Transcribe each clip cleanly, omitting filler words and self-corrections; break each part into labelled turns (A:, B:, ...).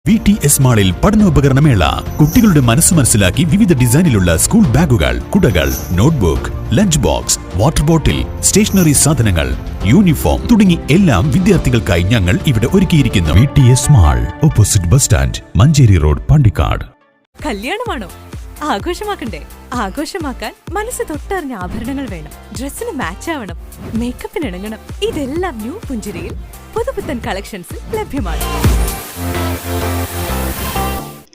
A: VTS മാളിൽ പഠനോപകരണമേള. കുട്ടികളുടെ മനസ്സ് മനസ്സിലാക്കി വിവിധ ഡിസൈനിലുള്ള സ്കൂൾ ബാഗുകൾ, കുടകൾ, notebook, lunch box, water bottle, stationery സാധനങ്ങൾ, യൂണിഫോം തുടങ്ങി എല്ലാം വിദ്യാർത്ഥികൾക്കായി ഞങ്ങൾ ഇവിടെ ഒരുക്കിയിരിക്കുന്നു. VTS mall, opposite bus stand, Manjeri road, Pandikkad.
B: കല്യാണമാണോ? ആഘോഷമാക്കണ്ടേ? ആഘോഷമാക്കാൻ മനസ്സ് തൊട്ടറിഞ്ഞ ആഭരണങ്ങൾ വേണം. ഡ്രസ്സിന് മാച്ച് ആവണം, മേക്കപ്പിന് ഇണങ്ങണം. ഇതെല്ലാം ന്യൂ പുഞ്ചിരിയിൽ പുതുപുത്തൻ കളക്ഷൻസിൽ ലഭ്യമാണ്.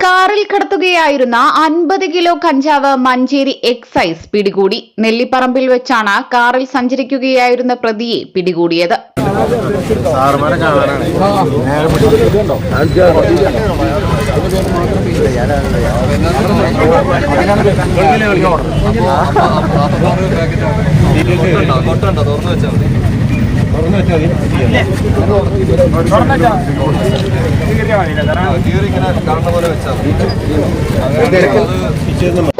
C: കാറിൽ കടത്തുകയായിരുന്ന 50 കിലോ കഞ്ചാവ് മഞ്ചേരി എക്സൈസ് പിടികൂടി. നെല്ലിപ്പറമ്പിൽ വെച്ചാണ് കാറിൽ സഞ്ചരിക്കുകയായിരുന്ന പ്രതിയെ പിടികൂടിയത്.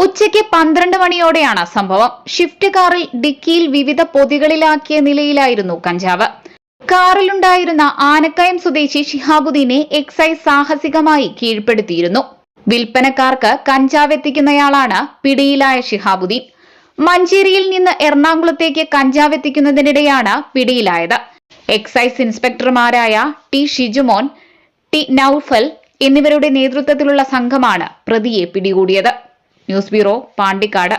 C: ഉച്ചയ്ക്ക് 12 മണിയോടെയാണ് സംഭവം. ഷിഫ്റ്റ് കാറിൽ ഡിക്കിയിൽ വിവിധ പൊതികളിലാക്കിയ നിലയിലായിരുന്നു കഞ്ചാവ്. കാറിലുണ്ടായിരുന്ന ആനക്കയം സ്വദേശി ഷിഹാബുദ്ദീനെ എക്സൈസ് സാഹസികമായി കീഴ്പ്പെടുത്തിയിരുന്നു. വിൽപ്പനക്കാർക്ക് കഞ്ചാവ് എത്തിക്കുന്നയാളാണ് പിടിയിലായ ഷിഹാബുദ്ദീൻ. മഞ്ചേരിയിൽ നിന്ന് എറണാകുളത്തേക്ക് കഞ്ചാവ് എത്തിക്കുന്നതിനിടെയാണ് പിടിയിലായത്. എക്സൈസ് ഇൻസ്പെക്ടർമാരായ ടി ഷിജുമോൻ, ടി നൌഫൽ എന്നിവരുടെ നേതൃത്വത്തിലുള്ള സംഘമാണ് പ്രതിയെ പിടികൂടിയത്. News bureau, Pandikkad.